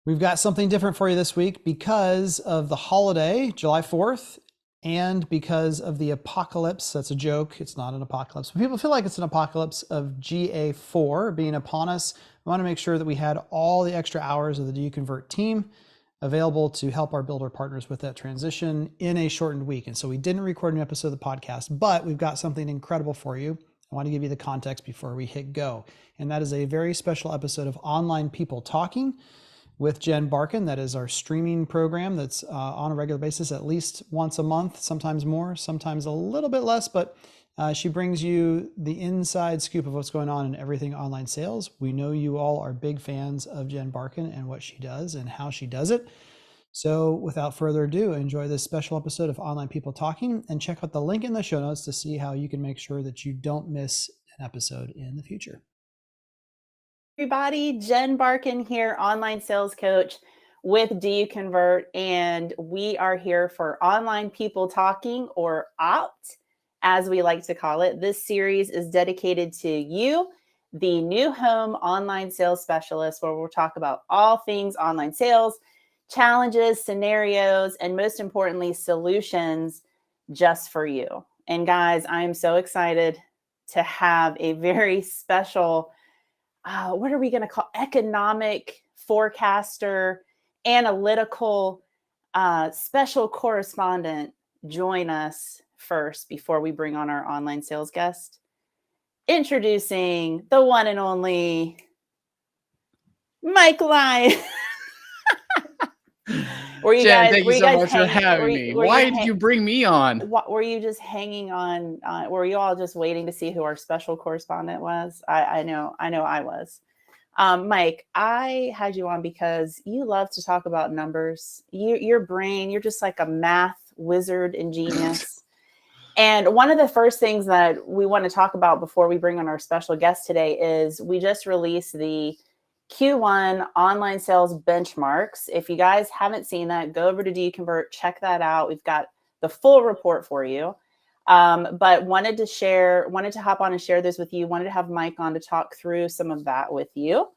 We've got something different for you this week because of the holiday, July 4th, and because of the apocalypse. That's a joke. It's not an apocalypse, but people feel like it's an apocalypse of GA4 being upon us. We want to make sure that we had all the extra hours of the Do You Convert team available to help our builder partners with that transition in a shortened week. And so we didn't record an episode of the podcast, but we've got something incredible for you. I want to give you the context before we hit go. And that is a very special episode of Online People Talking with Jen Barkan. That is our streaming program that's on a regular basis, at least once a month, sometimes more, sometimes a little bit less, but she brings you the inside scoop of what's going on in everything online sales. We know you all are big fans of Jen Barkan and what she does and how she does it. So without further ado, enjoy this special episode of Online People Talking and check out the link in the show notes to see how you can make sure that you don't miss an episode in the future. Everybody, Jen Barkan here, online sales coach with Do You Convert, and we are here for Online People Talking, or OPT, as we like to call it. This series is dedicated to you, the new home online sales specialist, where we'll talk about all things online sales, challenges, scenarios, and most importantly, solutions just for you. And guys, I am so excited to have a very special what are we going to call economic forecaster, analytical, special correspondent join us first before we bring on our online sales guest. Introducing the one and only Mike Lyon. Jen, thank you so much for having me. Why did you bring me on? Were you just hanging on? Were you all just waiting to see who our special correspondent was? I know I was. Mike, I had you on because you love to talk about numbers. Your brain, you're just like a math wizard and genius. And one of the first things that we want to talk about before we bring on our special guest today is we just released the Q1 online sales benchmarks. If you guys haven't seen that, go over to Do You Convert, check that out. We've got the full report for you. But wanted to hop on and share this with you. Wanted to have Mike on to talk through some of that with you.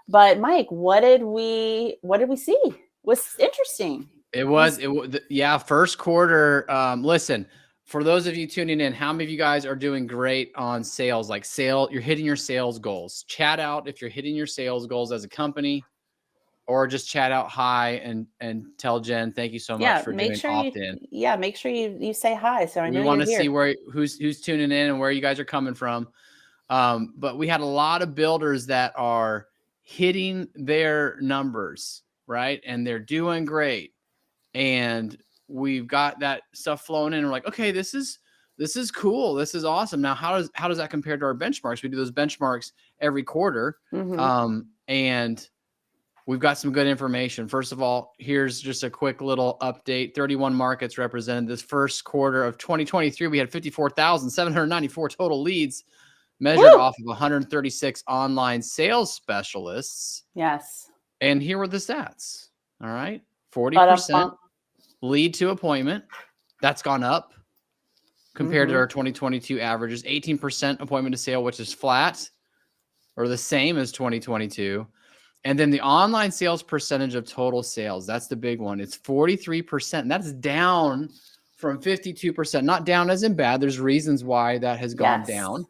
But Mike, what did we see? Was interesting. First quarter. Listen, for those of you tuning in, how many of you guys are doing great on sales? You're hitting your sales goals. Chat out if you're hitting your sales goals as a company, or just chat out hi and tell Jen thank you so much for doing opt-in. Make sure you say hi. So I know we want to see who's tuning in and where you guys are coming from. But we had a lot of builders that are hitting their numbers, right? And they're doing great. And we've got that stuff flowing in. And we're like, okay, this is cool. This is awesome. Now, how does that compare to our benchmarks? We do those benchmarks every quarter. Mm-hmm. And we've got some good information. First of all, here's just a quick little update. 31 markets represented this first quarter of 2023. We had 54,794 total leads measured off of 136 online sales specialists. Yes. And here were the stats. All right. 40% lead to appointment. That's gone up compared to our 2022 averages. 18% appointment to sale, which is flat or the same as 2022. And then the online sales percentage of total sales, that's the big one. It's 43%. That's down from 52%. Not down as in bad. There's reasons why that has gone down.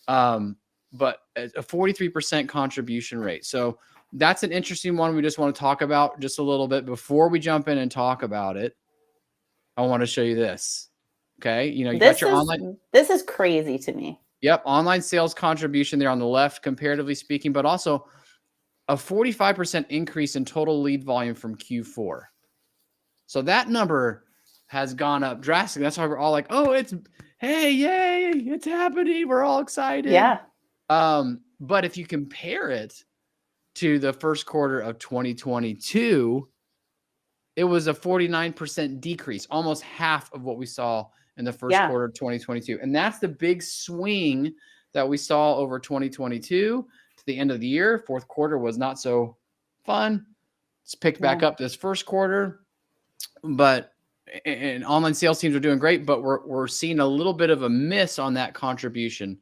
But a 43% contribution rate. So that's an interesting one we just want to talk about just a little bit. Before we jump in and talk about it, I want to show you this. Okay. You got your online. This is crazy to me. Yep. Online sales contribution there on the left, comparatively speaking, but also a 45% increase in total lead volume from Q4. So that number has gone up drastically. That's why we're all like, oh, hey, yay, it's happening. We're all excited. Yeah. But if you compare it to the first quarter of 2022, it was a 49% decrease, almost half of what we saw in the first quarter of 2022. And that's the big swing that we saw over 2022 to the end of the year. Fourth quarter was not so fun. It's picked back up this first quarter, and online sales teams are doing great, but we're seeing a little bit of a miss on that contribution.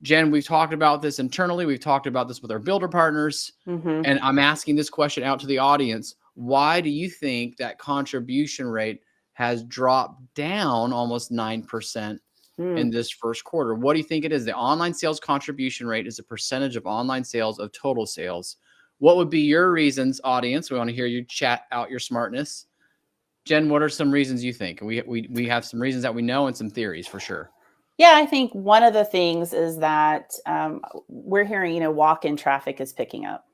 Jen, we've talked about this internally. We've talked about this with our builder partners. Mm-hmm. And I'm asking this question out to the audience. Why do you think that contribution rate has dropped down almost 9% in this first quarter? What do you think it is? The online sales contribution rate is a percentage of online sales of total sales. What would be your reasons, audience? We want to hear you chat out your smartness. Jen, what are some reasons you think? We have some reasons that we know and some theories for sure. Yeah, I think one of the things is that we're hearing, walk-in traffic is picking up.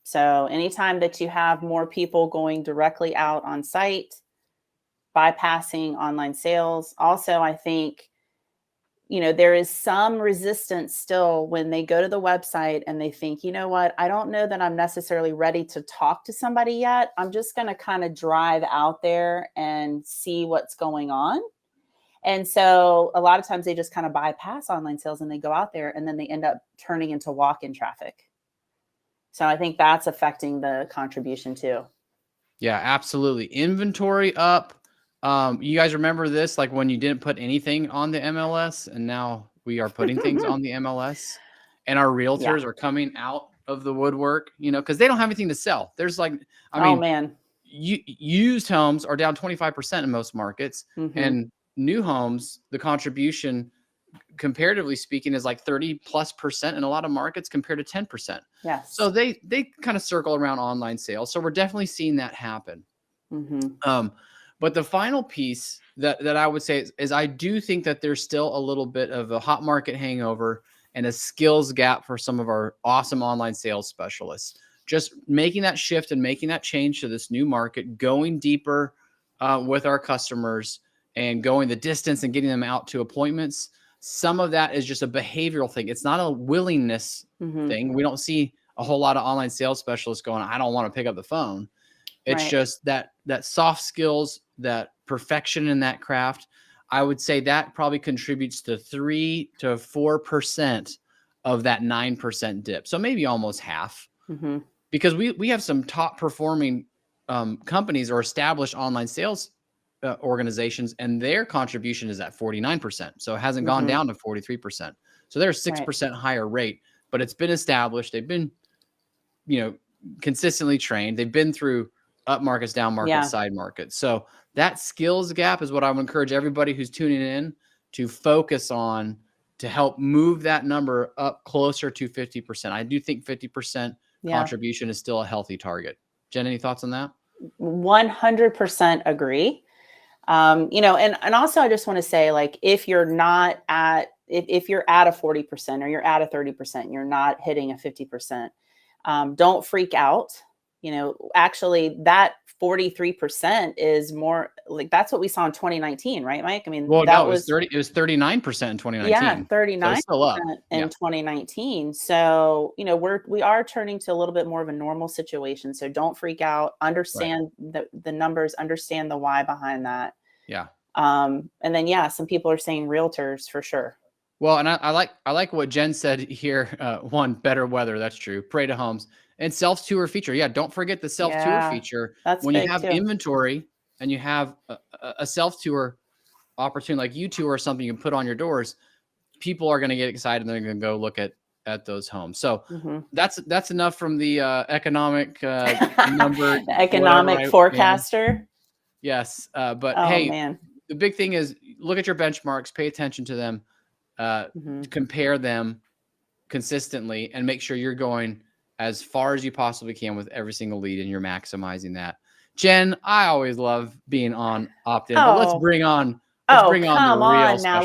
So anytime that you have more people going directly out on site, bypassing online sales. Also, I think, there is some resistance still when they go to the website and they think, you know what, I don't know that I'm necessarily ready to talk to somebody yet. I'm just going to kind of drive out there and see what's going on. And so a lot of times they just kind of bypass online sales and they go out there and then they end up turning into walk-in traffic. So I think that's affecting the contribution too. Yeah, absolutely. Inventory up. You guys remember this, like when you didn't put anything on the MLS and now we are putting things on the MLS and our realtors are coming out of the woodwork, because they don't have anything to sell. There's like, man. Used homes are down 25% in most markets and new homes, the contribution comparatively speaking is like 30+% in a lot of markets compared to 10%. Yes. So they kind of circle around online sales. So we're definitely seeing that happen. But the final piece that I would say is I do think that there's still a little bit of a hot market hangover and a skills gap for some of our awesome online sales specialists. Just making that shift and making that change to this new market, going deeper with our customers and going the distance and getting them out to appointments. Some of that is just a behavioral thing. It's not a willingness thing. We don't see a whole lot of online sales specialists going, I don't want to pick up the phone. It's just that soft skills, that perfection in that craft. I would say that probably contributes to 3 to 4% of that 9% dip. So maybe almost half. Because we have some top performing companies or established online sales organizations, and their contribution is at 49%. So it hasn't gone down to 43%. So they're a 6% higher rate, but it's been established. They've been, consistently trained. They've been through up markets, down markets, side markets. So that skills gap is what I would encourage everybody who's tuning in to focus on to help move that number up closer to 50%. I do think 50% contribution is still a healthy target. Jen, any thoughts on that? 100% agree. And also I just want to say, like, if you're not at, if you're at a 40% or you're at a 30%, you're not hitting a 50%, don't freak out. Actually that 43% is more like, that's what we saw in 2019, right, Mike? I mean, well, that it was 39% in 2019. Yeah, 39% so in 2019. So, we are turning to a little bit more of a normal situation. So don't freak out, understand the numbers, understand the why behind that. Yeah. And then, some people are saying realtors for sure. Well, and I like what Jen said here. One, better weather. That's true. Pray to homes and self-tour feature. Yeah. Don't forget the self-tour feature. That's when big you have too. Inventory and you have a self-tour opportunity like U2 or something you can put on your doors, people are going to get excited and they're going to go look at those homes. So that's enough from the economic number. The economic forecaster. Yes. But man. The big thing is look at your benchmarks, pay attention to them, compare them consistently, and make sure you're going as far as you possibly can with every single lead and you're maximizing that. Jen, I always love being on opt-in, but let's bring on the real now.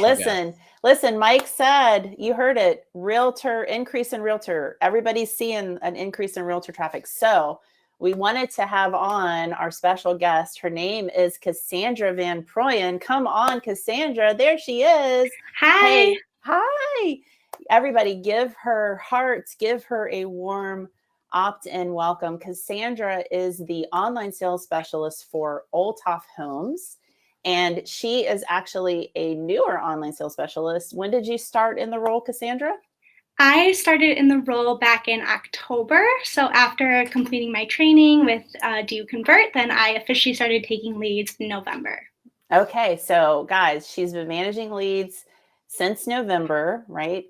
Listen, Mike said, you heard it, realtor, increase in realtor. Everybody's seeing an increase in realtor traffic. So we wanted to have on our special guest. Her name is Kassandra VanProyen. Come on, Kassandra. There she is. Hi. Hey, hi. Everybody give her hearts, give her a warm opt-in welcome. Kassandra is the online sales specialist for Olthof Homes, and she is actually a newer online sales specialist. When did you start in the role, Kassandra? I started in the role back in October. So after completing my training with Do You Convert, then I officially started taking leads in November. Okay, so guys, she's been managing leads since November, right?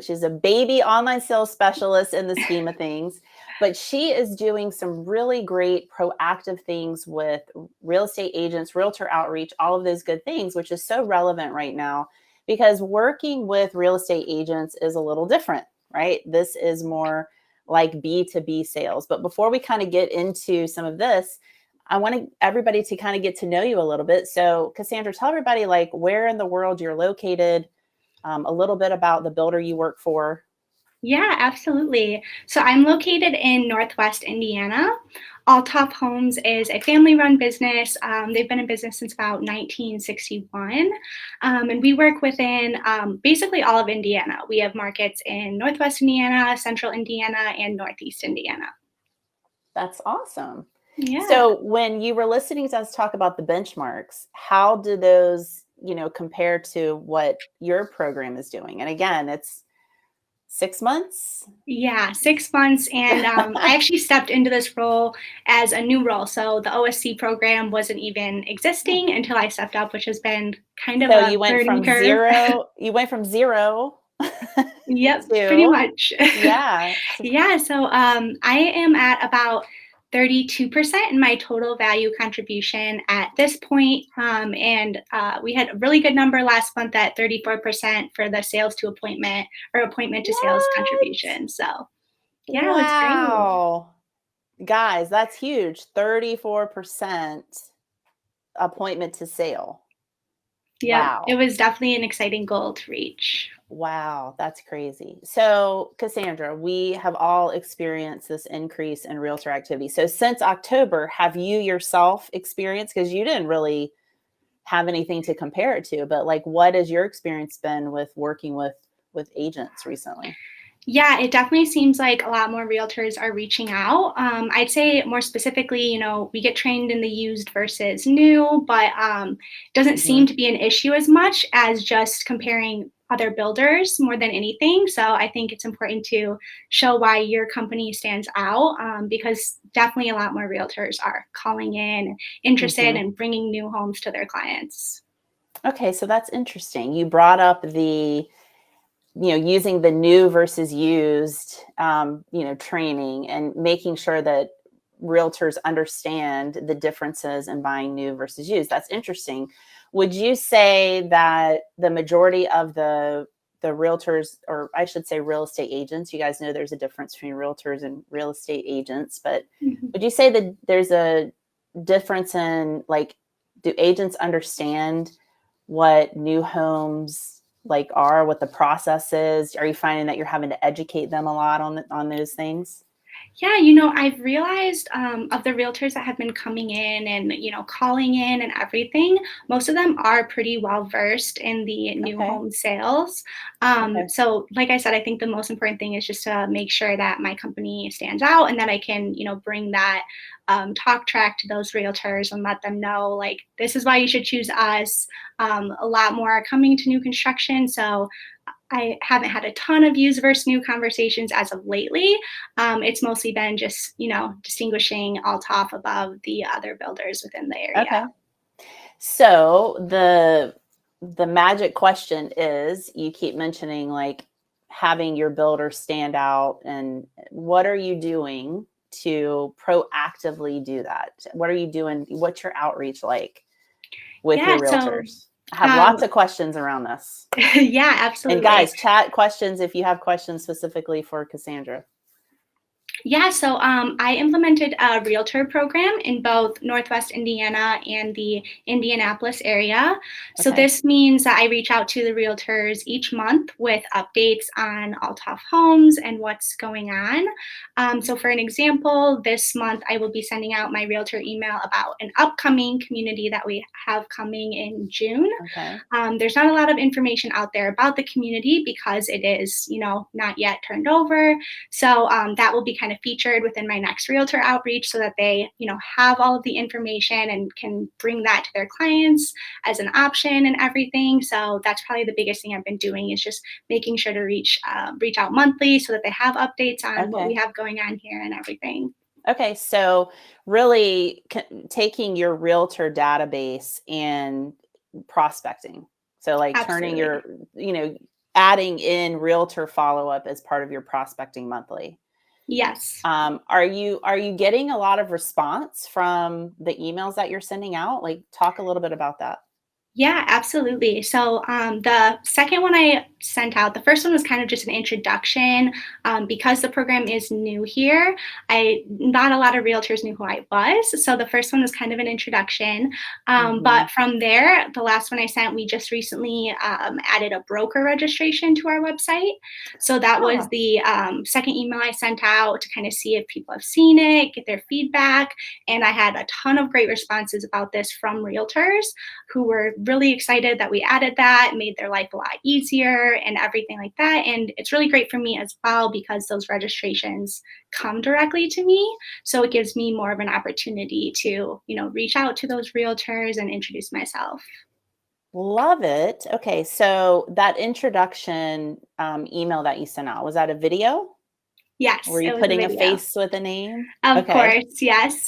She's a baby online sales specialist in the scheme of things. But she is doing some really great proactive things with real estate agents, realtor outreach, all of those good things, which is so relevant right now because working with real estate agents is a little different, right? This is more like B2B sales. But before we kind of get into some of this, I want everybody to kind of get to know you a little bit. So Kassandra, tell everybody like where in the world you're located, a little bit about the builder you work for. Yeah, absolutely. So I'm located in Northwest Indiana. Olthof Homes is a family-run business. They've been in business since about 1961, and we work within basically all of Indiana. We have markets in Northwest Indiana, Central Indiana, and Northeast Indiana. That's awesome. Yeah. So when you were listening to us talk about the benchmarks, how do those, compare to what your program is doing? And again, it's 6 months. Yeah, 6 months. And I actually stepped into this role as a new role. So the OSC program wasn't even existing until I stepped up, which has been kind of a learning curve. You went from zero. Yep, pretty much. Yeah. Yeah. So I am at about 32% in my total value contribution at this point. And we had a really good number last month at 34% for the sales to appointment or appointment to sales contribution. So yeah, wow. It's great. Guys, that's huge. 34% appointment to sale. Yeah, wow. It was definitely an exciting goal to reach. Wow, that's crazy. So, Kassandra, we have all experienced this increase in realtor activity. So, since October, have you yourself experienced, because you didn't really have anything to compare it to, but like, what has your experience been with working with agents recently? Yeah, it definitely seems like a lot more realtors are reaching out. I'd say more specifically, we get trained in the used versus new, but doesn't seem to be an issue as much as just comparing other builders more than anything. So I think it's important to show why your company stands out because definitely a lot more realtors are calling in, interested in bringing new homes to their clients. Okay, so that's interesting. You brought up the using the new versus used, training and making sure that realtors understand the differences in buying new versus used. That's interesting. Would you say that the majority of the realtors, or I should say real estate agents, you guys know there's a difference between realtors and real estate agents, but would you say that there's a difference in like, do agents understand what new homes like are, what the process is? Are you finding that you're having to educate them a lot on those things? Yeah, I've realized of the realtors that have been coming in and, calling in and everything, most of them are pretty well versed in the new home sales. So like I said, I think the most important thing is just to make sure that my company stands out and that I can, bring that talk track to those realtors and let them know, like, this is why you should choose us. A lot more are coming to new construction. So I haven't had a ton of used versus new conversations as of lately. It's mostly been just, distinguishing Olthof above the other builders within the area. Okay. So the magic question is, you keep mentioning like having your builder stand out, and what are you doing to proactively do that? What are you doing? What's your outreach like with your realtors? I have lots of questions around this. Yeah, absolutely. And guys, chat questions if you have questions specifically for Kassandra. Yeah, so I implemented a realtor program in both Northwest Indiana and the Indianapolis area. So this means that I reach out to the realtors each month with updates on Olthof Homes and what's going on. So for an example, this month I will be sending out my realtor email about an upcoming community that we have coming in June. There's not a lot of information out there about the community because it is, not yet turned over. So that will be kind of featured within my next realtor outreach so that they, have all of the information and can bring that to their clients as an option and everything. So that's probably the biggest thing I've been doing is just making sure to reach out monthly so that they have updates on what we have going on here and everything. Okay, so really taking your realtor database and prospecting. So like turning your, adding in realtor follow-up as part of your prospecting monthly. Yes. Are you getting a lot of response from the emails that you're sending out? Like, talk a little bit about that. Yeah, absolutely. So the second one I sent out, the first one was kind of just an introduction. Because the program is new here, not a lot of realtors knew who I was. So the first one was kind of an introduction. But from there, the last one I sent, we just recently added a broker registration to our website. So that was the second email I sent out to kind of see if people have seen it, get their feedback. And I had a ton of great responses about this from realtors who were really excited that we added that, made their life a lot easier and everything like that. And it's really great for me as well because those registrations come directly to me. So it gives me more of an opportunity to, reach out to those realtors and introduce myself. Love it. Okay, so that introduction email that you sent out, was that a video? Yes, Were you it was a putting a video. face with a name? Of Okay. course, yes.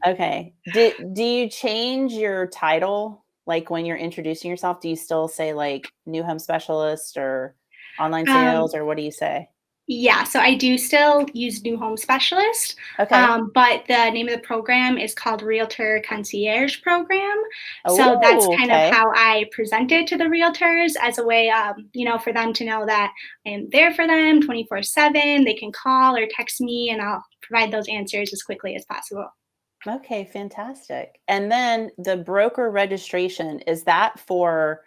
Okay. Do you change your title? Like when you're introducing yourself, do you still say like new home specialist or online um, sales, or what do you say? Yeah, so I do still use New Home Specialist, Okay. but the name of the program is called Realtor Concierge Program. So that's Oh, kind of okay. how I present it to the realtors as a way, for them to know that I am there for them 24/7. They can call or text me, and I'll provide those answers as quickly as possible. Okay, fantastic. And then the broker registration, is that for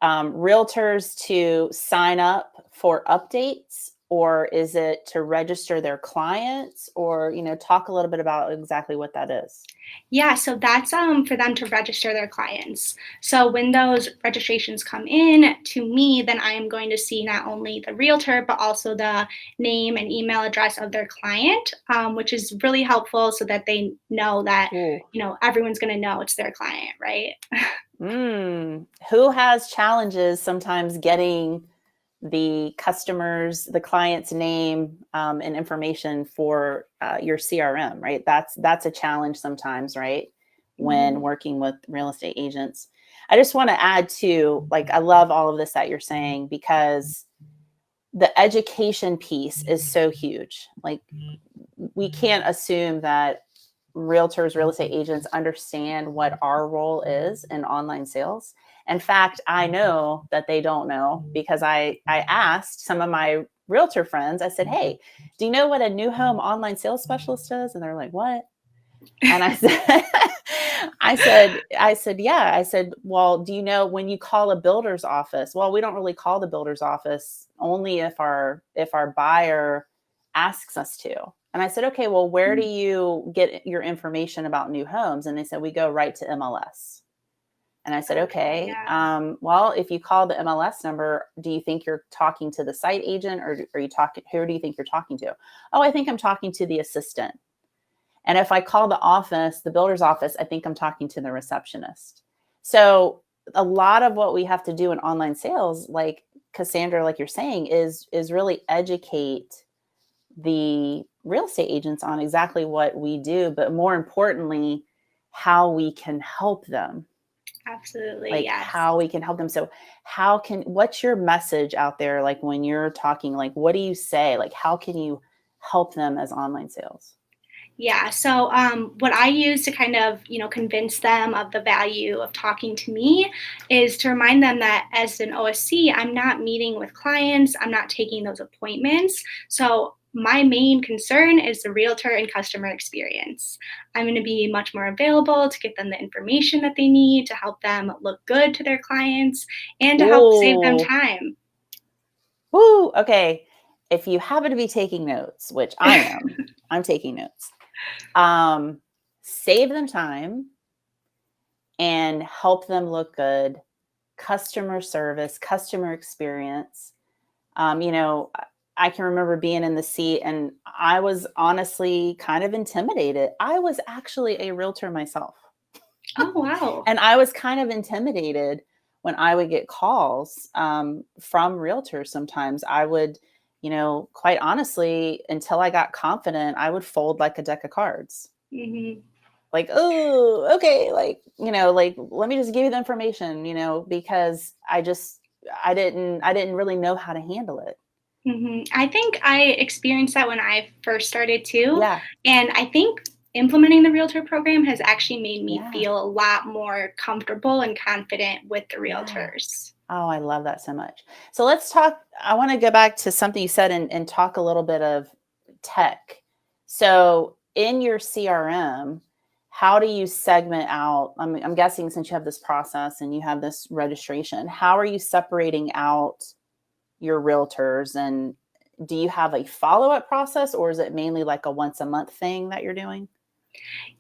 realtors to sign up for updates, or is it to register their clients, or talk a little bit about exactly what that is? Yeah, so that's for them to register their clients. So when those registrations come in to me, then I am going to see not only the realtor but also the name and email address of their client, which is really helpful so that they know that Ooh. everyone's going to know it's their client, right? Who has challenges sometimes getting the client's name and information for your CRM, right? That's a challenge sometimes, right? When Mhm. working with real estate agents. I just want to add to, like, I love all of this that you're saying, because the education piece is so huge. Like, we can't assume that realtors, real estate agents understand what our role is in online sales. In fact, I know that they don't know, because I asked some of my realtor friends, I said, hey, do you know what a new home online sales specialist is? And they're like, what? And I said, yeah. I said, well, do you know when you call a builder's office? Well, we don't really call the builder's office, only if our buyer asks us to. And I said, okay, well, where do you get your information about new homes? And they said, we go right to MLS. And I said, Okay, okay, yeah. well, if you call the MLS number, do you think you're talking to the site agent, or are you talking, who do you think you're talking to? Oh, I think I'm talking to the assistant. And if I call the office, the builder's office, I think I'm talking to the receptionist. So a lot of what we have to do in online sales, like Kassandra, like you're saying, is really educate the real estate agents on exactly what we do, but more importantly, how we can help them. Absolutely, Like, yes. how we can help them. So what's your message out there? Like, when you're talking, like, what do you say? Like, how can you help them as online sales? Yeah. So, what I use to kind of, convince them of the value of talking to me is to remind them that as an OSC, I'm not meeting with clients, I'm not taking those appointments. So, my main concern is the realtor and customer experience. I'm going to be much more available to get them the information that they need to help them look good to their clients and to help save them Ooh. time. Woo. Okay. If you happen to be taking notes, which I am, I'm taking notes. Save them time and help them look good. Customer service, customer experience. Um, you know, I can remember being in the seat, and I was honestly kind of intimidated. I was actually a realtor myself. Oh, wow. And I was kind of intimidated when I would get calls from realtors. Sometimes I would, quite honestly, until I got confident, I would fold like a deck of cards. Hmm. Like, oh, okay, like, like, let me just give you the information, because I didn't really know how to handle it. I think I experienced that when I first started too. Yeah. And I think implementing the realtor program has actually made me Yeah. feel a lot more comfortable and confident with the Yeah. realtors. Oh, I love that so much. So let's talk. I want to go back to something you said and talk a little bit of tech. So in your CRM, how do you segment out? I'm guessing since you have this process and you have this registration, how are you separating out your realtors? And do you have a follow-up process, or is it mainly like a once a month thing that you're doing?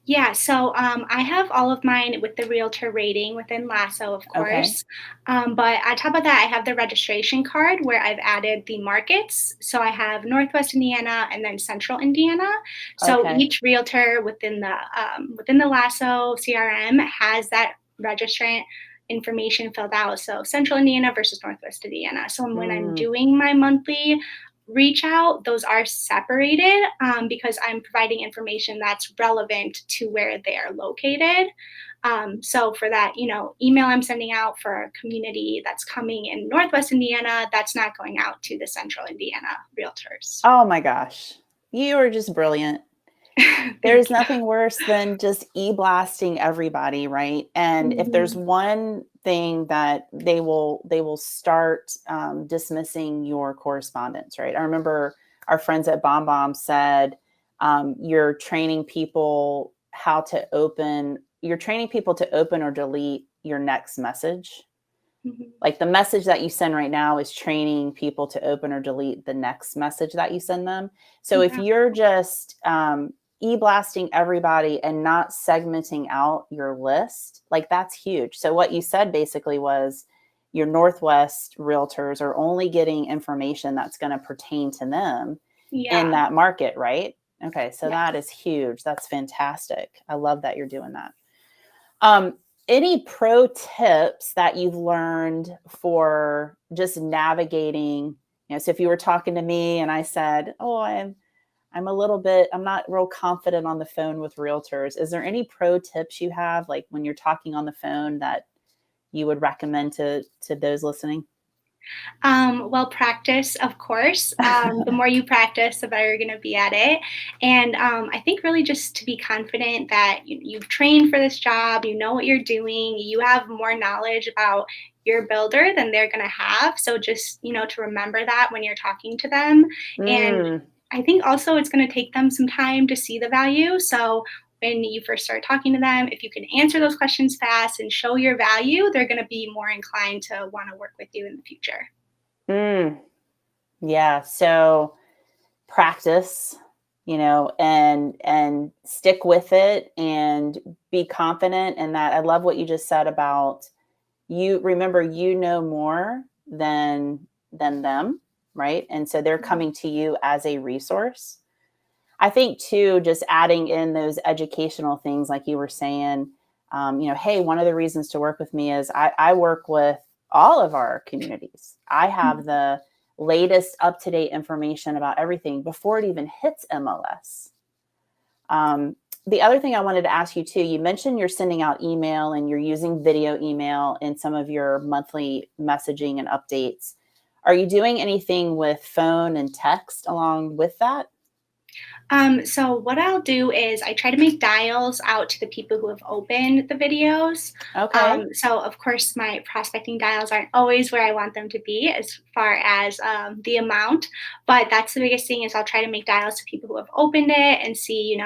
Yeah, so I have all of mine with the realtor rating within Lasso, of Okay. course. But on top of that, I have the registration card where I've added the markets. So I have Northwest Indiana and then Central Indiana. So Okay. each realtor within the Lasso CRM has that registrant information filled out. So Central Indiana versus Northwest Indiana. So when I'm Mm, doing my monthly reach out, those are separated because I'm providing information that's relevant to where they are located. So for that, email I'm sending out for a community that's coming in Northwest Indiana, that's not going out to the Central Indiana realtors. oh my gosh. You are just brilliant. Thank There's you. nothing worse than just e-blasting everybody, right? And if there's Mhm. one thing that they will start dismissing your correspondence, right? I remember our friends at BombBomb said you're training people you're training people to open or delete your next message. Mhm. Like the message that you send right now is training people to open or delete the next message that you send them. So if Yeah. you're just e-blasting everybody and not segmenting out your list, like that's huge. So what you said basically was your Northwest realtors are only getting information that's going to pertain to them in Yeah. that market, right? Okay, so that Yes. is huge. That's fantastic. I love that you're doing that. Um, any pro tips that you've learned for just navigating, so if you were talking to me and I said, "Oh, I'm not real confident on the phone with realtors." Is there any pro tips you have, like when you're talking on the phone, that you would recommend to those listening? Well, practice, of course. The more you practice, the better you're going to be at it. And I think really just to be confident that you've trained for this job, you know what you're doing, you have more knowledge about your builder than they're going to have. So just, to remember that when you're talking to them. And Mm, I think also it's going to take them some time to see the value. So when you first start talking to them, if you can answer those questions fast and show your value, they're going to be more inclined to want to work with you in the future. mm, yeah. So practice, and stick with it and be confident in that. I love what you just said about you. Remember, you know more than them, right? And so they're coming to you as a resource. I think too, just adding in those educational things, like you were saying, hey, one of the reasons to work with me is I work with all of our communities. I have the latest up to date information about everything before it even hits MLS. Um, the other thing I wanted to ask you too, you mentioned you're sending out email and you're using video email in some of your monthly messaging and updates. Are you doing anything with phone and text along with that? So what I'll do is I try to make dials out to the people who have opened the videos. Okay. So of course my prospecting dials aren't always where I want them to be as far as the amount, but that's the biggest thing is I'll try to make dials to people who have opened it and see,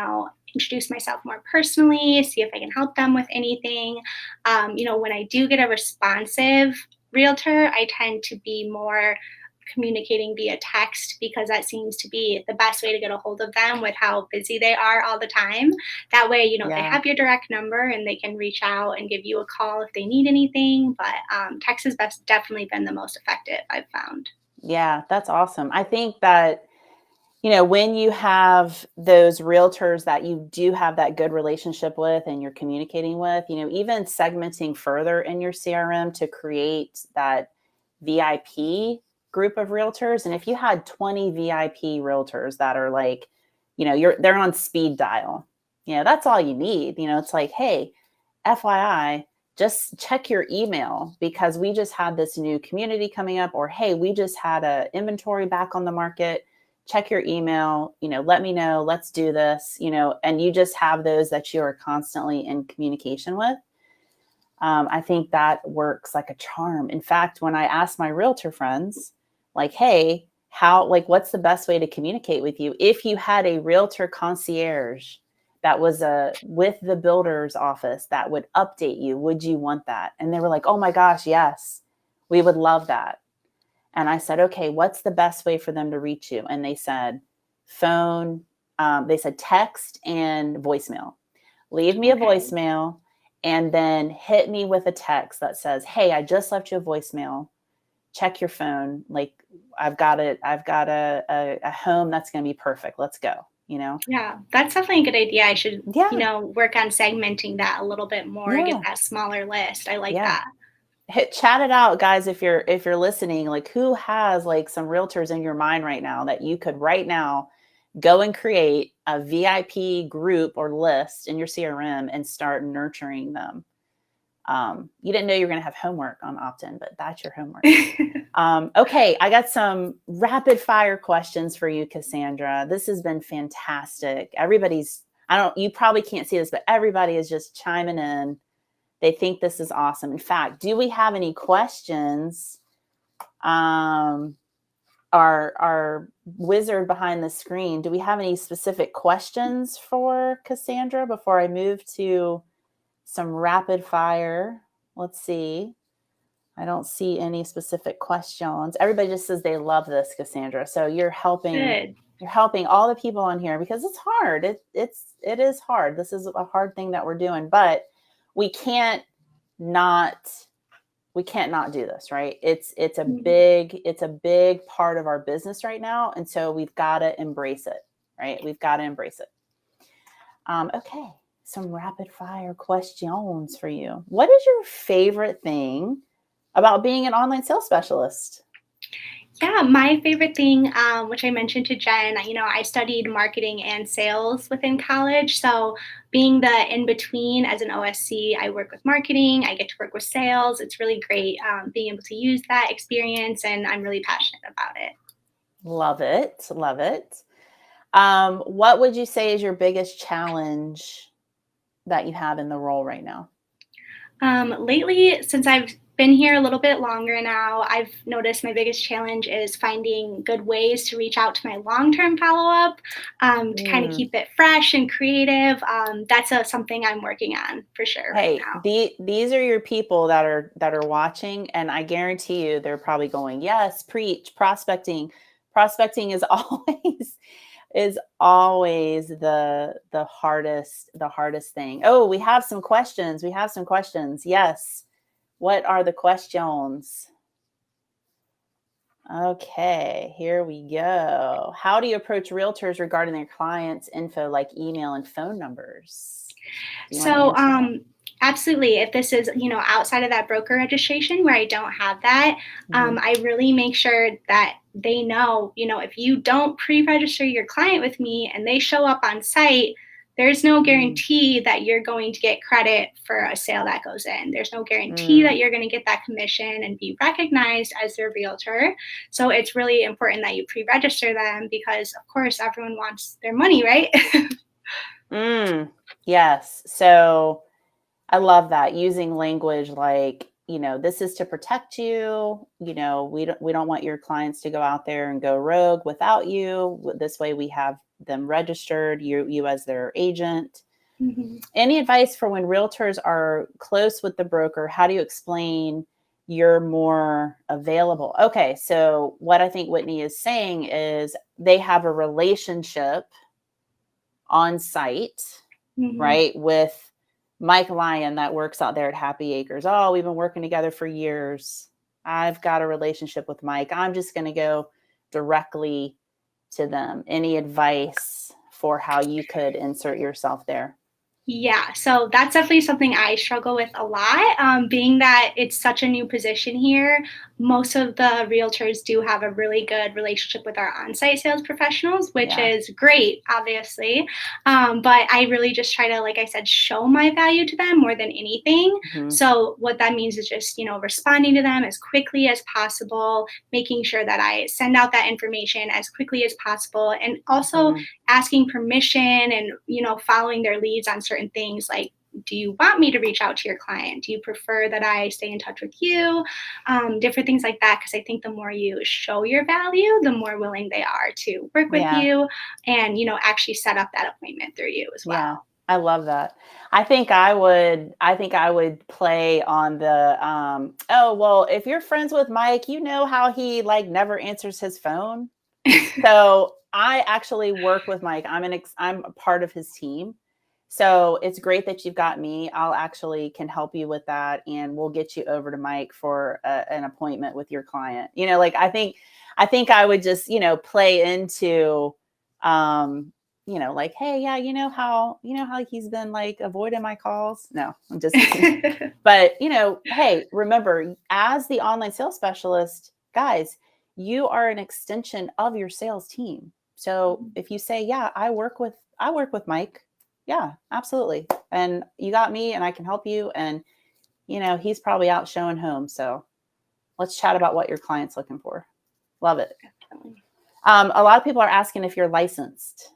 introduce myself more personally, see if I can help them with anything. When I do get a responsive realtor, I tend to be more communicating via text because that seems to be the best way to get a hold of them with how busy they are all the time. That way, they Yeah. have your direct number and they can reach out and give you a call if they need anything. But text has definitely been the most effective, I've found. Yeah, that's awesome. I think that, when you have those realtors that you do have that good relationship with and you're communicating with, even segmenting further in your CRM to create that VIP group of realtors. And if you had 20 VIP realtors that are like, they're on speed dial, that's all you need. It's like, hey, FYI, just check your email because we just had this new community coming up, or, hey, we just had a inventory back on the market. Check your email, let me know, let's do this, and you just have those that you are constantly in communication with. I think that works like a charm. In fact, when I asked my realtor friends, like, hey, what's the best way to communicate with you? If you had a realtor concierge that was with the builder's office that would update you, would you want that? And they were like, oh my gosh, yes, we would love that. And I said, okay, what's the best way for them to reach you? And they said phone, they said text and voicemail. Leave me a voicemail and then hit me with a text that says, hey, I just left you a voicemail. Check your phone. Like, I've got a home that's going to be perfect. Let's go. Yeah, that's definitely a good idea. I should, work on segmenting that a little bit more, get that smaller list. I like that. Chat it out, guys. If you're listening, like, who has like some realtors in your mind right now that you could right now go and create a VIP group or list in your CRM and start nurturing them. You didn't know you were going to have homework on opt-in, but that's your homework. Okay, I got some rapid fire questions for you, Kassandra. This has been fantastic. You probably can't see this, but everybody is just chiming in. They think this is awesome. In fact, do we have any questions? Our wizard behind the screen, do we have any specific questions for Kassandra before I move to some rapid fire? Let's see. I don't see any specific questions. Everybody just says they love this, Kassandra. So you're helping. Good. You're helping all the people on here because it's hard. It is hard. This is a hard thing that we're doing, but we can't not do this, right? It's a big part of our business right now. And so we've got to embrace it, right? We've got to embrace it. Okay. Some rapid fire questions for you. What is your favorite thing about being an online sales specialist? Yeah, my favorite thing, which I mentioned to Jen, I studied marketing and sales within college. So being the in-between as an OSC, I work with marketing, I get to work with sales. It's really great being able to use that experience, and I'm really passionate about it. Love it. Love it. What would you say is your biggest challenge that you have in the role right now? Lately, since I've been here a little bit longer now, I've noticed my biggest challenge is finding good ways to reach out to my long-term follow-up, to kind of keep it fresh and creative. That's something I'm working on for sure right now. These are your people that are watching, and I guarantee you they're probably going, yes, preach. Prospecting is always the hardest thing. Oh, we have some questions. Yes. What are the questions? Okay, here we go. How do you approach realtors regarding their clients' info, like email and phone numbers? So, absolutely. If this is, outside of that broker registration where I don't have that, I really make sure that they know, if you don't pre-register your client with me and they show up on site, there's no guarantee that you're going to get credit for a sale that goes in. There's no guarantee that you're going to get that commission and be recognized as their realtor. So it's really important that you pre-register them because, of course, everyone wants their money, right? Yes. So I love that, using language like, this is to protect you. We don't want your clients to go out there and go rogue without you. This way we have them registered, you as their agent. Any advice for when realtors are close with the broker? How do you explain you're more available? Okay. So what I think Whitney is saying is they have a relationship on site, right? With Mike Lyon that works out there at Happy Acres. Oh, we've been working together for years. I've got a relationship with Mike. I'm just going to go directly to them. Any advice for how you could insert yourself there? Yeah, so that's definitely something I struggle with a lot. Being that it's such a new position here, most of the realtors do have a really good relationship with our on-site sales professionals, which Yeah. is great, obviously. But I really just try to, like I said, show my value to them more than anything. Mhm. So what that means is just, responding to them as quickly as possible, making sure that I send out that information as quickly as possible, and also Mhm. asking permission and following their leads on certain things, like, do you want me to reach out to your client? Do you prefer that I stay in touch with you? Different things like that, because I think the more you show your value, the more willing they are to work with Yeah. you and actually set up that appointment through you as Yeah. well. I love that. I think I would play on the oh, well, if you're friends with Mike, you know how he like never answers his phone. So I actually work with Mike. I'm a part of his team. So it's great that you've got me. I'll actually can help you with that, and we'll get you over to Mike for an appointment with your client. Like I think I would just play into, um, like, hey, yeah, you know how he's been like avoiding my calls. No, I'm just kidding. But hey, remember, as the online sales specialist, guys, you are an extension of your sales team. So if you say, yeah, I work with Mike, yeah, absolutely. And you got me and I can help you. And he's probably out showing homes. So let's chat about what your client's looking for. Love it. A lot of people are asking if you're licensed.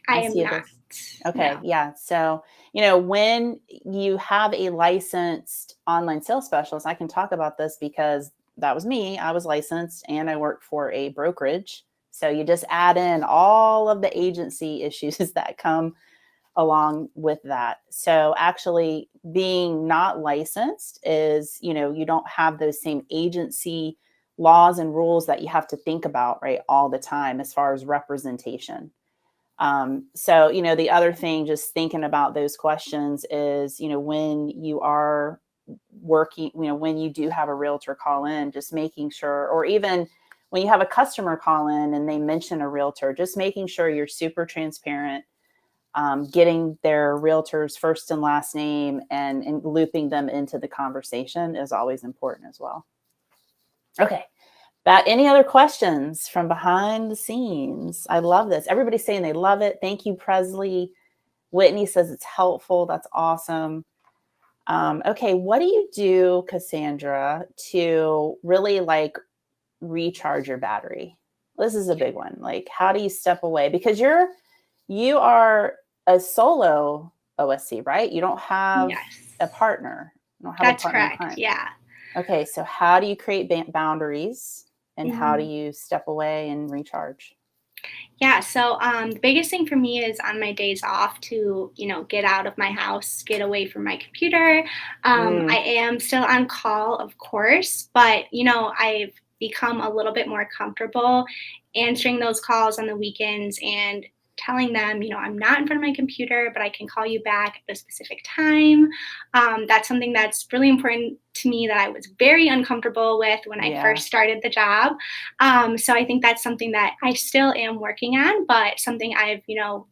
I I am see not. this. Okay. No. Yeah. So, when you have a licensed online sales specialist, I can talk about this because that was me. I was licensed and I worked for a brokerage. So you just add in all of the agency issues that come along with that. So actually being not licensed is, you don't have those same agency laws and rules that you have to think about, right, all the time as far as representation. So, the other thing, just thinking about those questions is, when you are working, when you do have a realtor call in, just making sure, or even when you have a customer call in and they mention a realtor, just making sure you're super transparent, getting their realtor's first and last name and looping them into the conversation is always important as well. Okay. Any other questions from behind the scenes? I love this. Everybody's saying they love it. Thank you, Presley. Whitney says it's helpful. That's awesome. Okay, what do you do, Kassandra, to really like recharge your battery? This is a big one. Like, how do you step away? Because you are a solo OSC, right? You don't have Yes, a partner. You don't have a that's partner in correct. crime. Yeah. Okay, so how do you create boundaries and how do Mhm. you step away and recharge? Yeah, so the biggest thing for me is on my days off to, get out of my house, get away from my computer. I Mm, am still on call, of course, but, I've become a little bit more comfortable answering those calls on the weekends and telling them, I'm not in front of my computer, but I can call you back at a specific time. That's something that's really important to me that I was very uncomfortable with when I yeah. first started the job. So I think that's something that I still am working on, but something I've,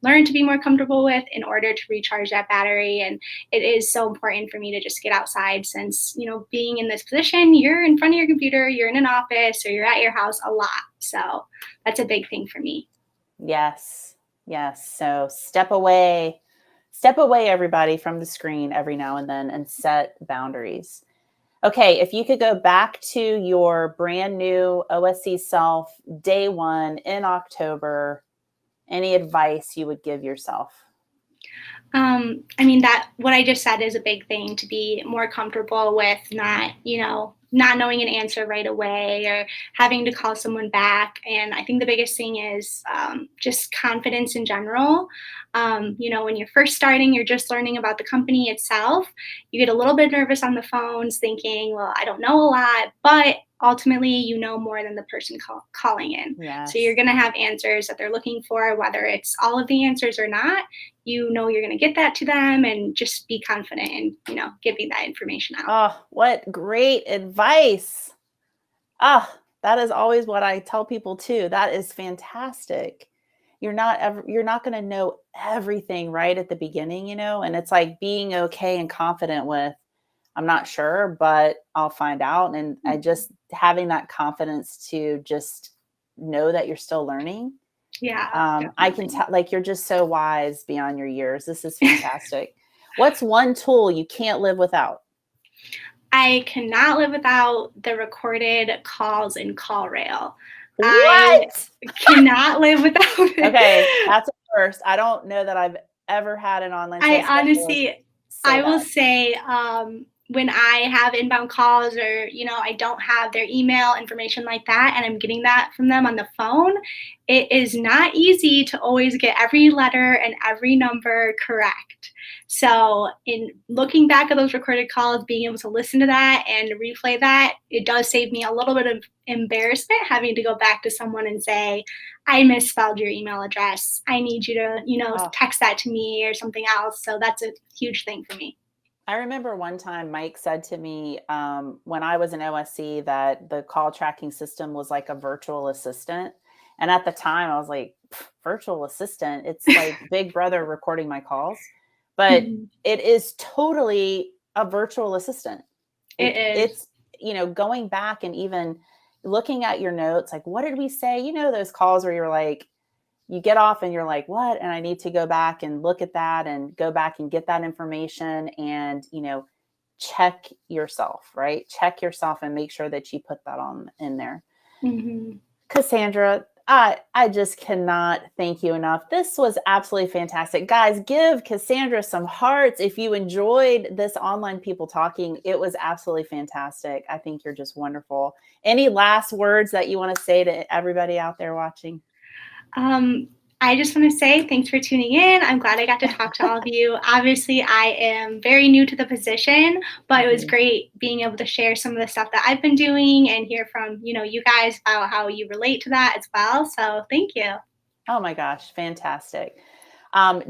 learned to be more comfortable with in order to recharge that battery. And it is so important for me to just get outside since, being in this position, you're in front of your computer, you're in an office, or you're at your house a lot. So that's a big thing for me. Yes. Yes. So step away, everybody, from the screen every now and then and set boundaries. Okay, if you could go back to your brand new OSC self, day one in October, any advice you would give yourself? I mean, that what I just said is a big thing, to be more comfortable with not knowing an answer right away or having to call someone back. And I think the biggest thing is just confidence in general. When you're first starting, you're just learning about the company itself. You get a little bit nervous on the phones thinking, well, I don't know a lot, but ultimately, you know more than the person calling in. So you're Yes. going to have answers that they're looking for, whether it's all of the answers or not. You're going to get that to them, and just be confident in, giving that information out. Oh, what great advice. Ah, that is always what I tell people too. That is fantastic. you're not going to know everything right at the beginning, and it's like being okay and confident with, I'm not sure, but I'll find out. And I just having that confidence to just know that you're still learning. Yeah. I can tell, like, you're just so wise beyond your years. This is fantastic. What's one tool you can't live without? I cannot live without the recorded calls in CallRail. What? I cannot live without it. Okay, that's a first. I don't know that I've ever had an online sales I will say, when I have inbound calls or, I don't have their email information like that, and I'm getting that from them on the phone, it is not easy to always get every letter and every number correct. So in looking back at those recorded calls, being able to listen to that and replay that, it does save me a little bit of embarrassment having to go back to someone and say, I misspelled your email address. I need you to, text that to me or something else. So that's a huge thing for me. I remember one time Mike said to me, when I was in OSC, that the call tracking system was like a virtual assistant. And at the time I was like, virtual assistant, it's like Big Brother recording my calls, but it is totally a virtual assistant. It's, going back and even looking at your notes, like, what did we say? Those calls where you're like, you get off and you're like, what? And I need to go back and look at that and go back and get that information and, check yourself, right? Check yourself and make sure that you put that on in there. Kassandra, I just cannot thank you enough. This was absolutely fantastic. Guys, give Kassandra some hearts if you enjoyed this Online People Talking. It was absolutely fantastic. I think you're just wonderful. Any last words that you want to say to everybody out there watching? I just want to say thanks for tuning in. I'm glad I got to talk to all of you. Obviously, I am very new to the position, but it was great being able to share some of the stuff that I've been doing and hear from, you guys about how you relate to that as well. So thank you. Oh my gosh, fantastic.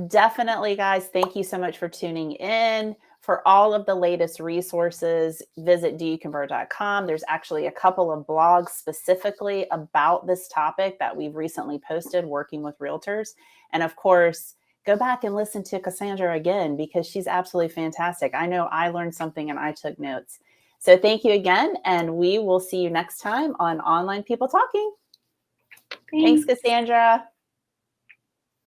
Definitely, guys, thank you so much for tuning in. For all of the latest resources, visit doyouconvert.com. There's actually a couple of blogs specifically about this topic that we've recently posted, working with realtors. And of course, go back and listen to Kassandra again, because she's absolutely fantastic. I know I learned something and I took notes. So thank you again. And we will see you next time on Online People Talking. Thanks, Kassandra.